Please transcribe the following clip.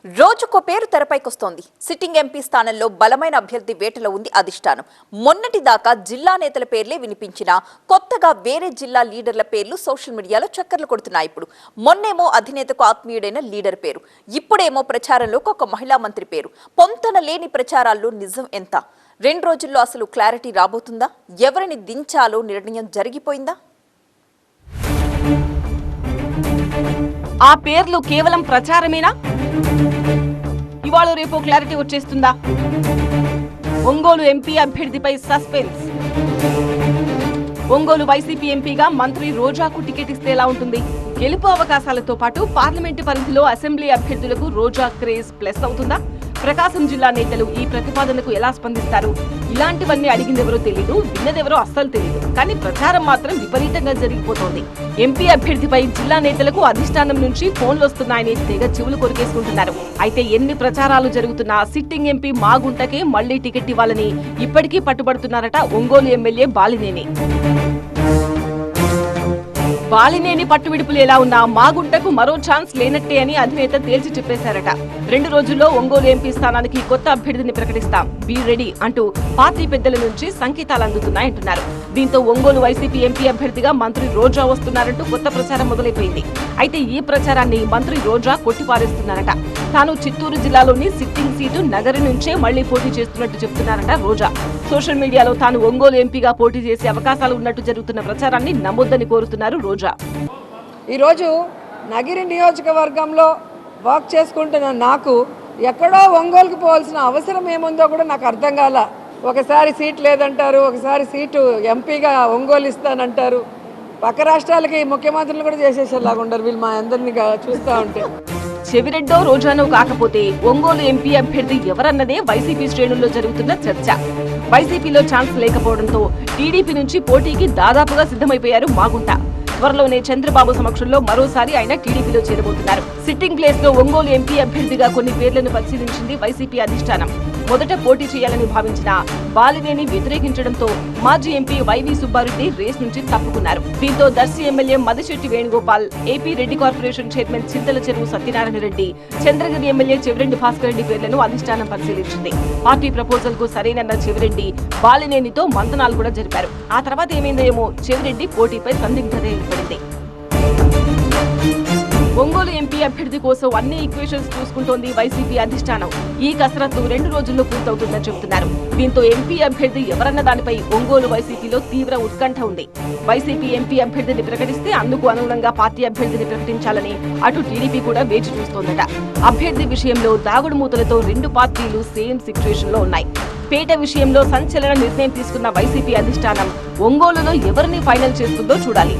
రోజుకో పేరు తెరపైకొస్తోంది. Sitting MP స్థానంలో బలమైన అభ్యర్థి వేటలో ఉంది అధిష్టానం. మొన్నటి దాకా జిల్లా నేతల పేర్లే వినిపించినా కొత్తగా వేరే జిల్లా లీడర్ల పేర్లు సోషల్ మీడియాలో చక్కర్లు కొడుతున్నాయి. ఇప్పుడు మొన్నేమో అధినేతకు ఆత్మీయుడైన లీడర్ పేరు, ఇప్పుడేమో ప్రచారంలోకి ఒక మహిళా మంత్రి పేరు. పొంతన లేని ప్రచారాల్లో నిజం ఎంత? 2 రోజుల్లో అసలు క్లారిటీ రాబోతుందా? ఎవరిని దించాలో నిర్ణయం జరిగిపోయిందా? ఆ పేర్లు కేవలం ప్రచారమేనా? ఇవాళ రేపు క్లారిటీ వచ్చేస్తుందా? ఒంగోలు ఎంపీ అభ్యర్థిపై సస్పెన్స్. ఒంగోలు వైసీపీ ఎంపీగా మంత్రి రోజాకు టికెట్ ఇస్తే ఎలా ఉంటుంది? గెలుపు అవకాశాలతో పాటు పార్లమెంటు పరిధిలో అసెంబ్లీ అభ్యర్థులకు రోజా క్రేజ్ ప్లస్ అవుతుందా? ప్రకాశం జిల్లా నేతలు ఈ ప్రతిపాదనకు ఎలా స్పందిస్తారు? ఇలాంటివన్నీ అడిగిందెవరో తెలీదు, విన్నదెవరో అస్సలు తెలీదు. కానీ ప్రచారం మాత్రం విపరీతంగా జరిగిపోతోంది. ఎంపీ అభ్యర్థిపై జిల్లా నేతలకు అధిష్టానం నుంచి ఫోన్లు వస్తున్నాయని తెగ చెవులు కొరికేసుకుంటున్నారు. అయితే ఎన్ని ప్రచారాలు జరుగుతున్నా సిట్టింగ్ ఎంపీ మాగుంటకే మళ్లీ టికెట్ ఇవ్వాలని ఇప్పటికీ పట్టుబడుతున్నారట ఒంగోలు ఎమ్మెల్యే బాలినేని. బాలినేని పట్టువిడుపులు ఎలా ఉన్నా మాగుంటకు మరో ఛాన్స్ లేనట్టే అని అధినేత తేల్చి చెప్పేశారట. 2 రోజుల్లో ఒంగోలు ఎంపీ స్థానానికి కొత్త అభ్యర్థిని ప్రకటిస్తాం, బీ రెడీ అంటూ పార్టీ పెద్దల నుంచి సంకేతాలు అందుతున్నాయంటున్నారు. దీంతో ఒంగోలు వైసీపీ ఎంపీ అభ్యర్థిగా మంత్రి రోజా వస్తున్నారంటూ కొత్త ప్రచారం మొదలైపోయింది. అయితే ఈ ప్రచారాన్ని మంత్రి రోజా కొట్టిపారేస్తున్నారట. తాను చిత్తూరు జిల్లాలోని సిట్టింగ్ సీటు నగరి నుంచే మళ్లీ పోటీ చేస్తున్నట్టు చెప్తున్నారట రోజా. సోషల్ మీడియాలో తాను ఒంగోలు ఎంపీగా పోటీ చేసే అవకాశాలు ఉన్నట్టు జరుగుతున్న ప్రచారాన్ని నమ్మొద్దని కోరుతున్నారు రోజా. ఈరోజు నగిరి నియోజకవర్గంలో వర్క్ చేసుకుంటున్న నాకు ఎక్కడో ఒంగోలుకు పోవాల్సిన అవసరం ఏముందో కూడా నాకు అర్థం కాల. ఒకసారి సీట్ లేదంటారు, ఒకసారి సీటు ఎంపీగా ఒంగోలు ఇస్తానంటారు. పక్క రాష్ట్రాలకి ముఖ్యమంత్రులు కూడా చేసేసేలాగా ఉండరు వీళ్ళు, మా అందరినీ చూస్తూ ఉంటే. చెవిరెడ్డో రోజానో కాకపోతే ఒంగోలు ఎంపీ అభ్యర్థి ఎవరన్నదే వైసీపీ శ్రేణుల్లో జరుగుతున్న చర్చ. వైసీపీలో ఛాన్స్ లేకపోవడంతో టీడీపీ నుంచి పోటీకి దాదాపుగా సిద్ధమైపోయారు మాగుంట. త్వరలోనే చంద్రబాబు సమక్షంలో మరోసారి ఆయన టీడీపీలో చేరబోతున్నారు. సిట్టింగ్ ప్లేస్ లో ఒంగోలు ఎంపీ అభ్యర్థిగా కొన్ని పేర్లను పరిశీలించింది వైసీపీ అధిష్టానం. మొదట పోటీ చేయాలని భావించిన బాలినేని వ్యతిరేకించడంతో మాజీ ఎంపీ వైవి సుబ్బారెడ్డి రేస్ నుంచి తప్పుకున్నారు. దీంతో Darsi MLA Madisetty Venugopal, AP Reddy corporation chairman Chintala Cheruvu Satyanarayana Reddy, Chandragiri MLA Chevireddy Bhaskar Reddy పేర్లను అధిష్టానం పరిశీలించింది. పార్టీ ప్రపోజల్ కు సరైనన్న చెవిరెడ్డి బాలినేనితో మంతనాలు కూడా జరిపారు. ఆ తర్వాత ఏమైందో ఏమో చెవిరెడ్డి పోటీపై సందిగ్ధత ఏర్పడింది. ఒంగోలు ఎంపీ అభ్యర్థి కోసం అన్ని ఈక్వేషన్స్ చూసుకుంటోంది వైసీపీ అధిష్టానం. ఈ కసరత్తు 2 రోజుల్లో పూర్తవుతుందని చెబుతున్నారు. దీంతో ఎంపీ అభ్యర్థి ఎవరన్న దానిపై ఒంగోలు వైసీపీలో తీవ్ర ఉత్కంఠ ఉంది. వైసీపీ ఎంపీ అభ్యర్థిని ప్రకటిస్తే అందుకు అనుగుణంగా పార్టీ అభ్యర్థిని ప్రకటించాలని అటు టీడీపీ కూడా వేచి చూస్తోందట. అభ్యర్థి విషయంలో దాగుడు మూతలతో 2 పార్టీలు సేమ్ సిచ్యువేషన్ లో ఉన్నాయి. పేట విషయంలో సంచలన నిర్ణయం తీసుకున్న వైసీపీ అధిష్టానం ఒంగోలులో ఎవరిని ఫైనల్ చేస్తుందో చూడాలి.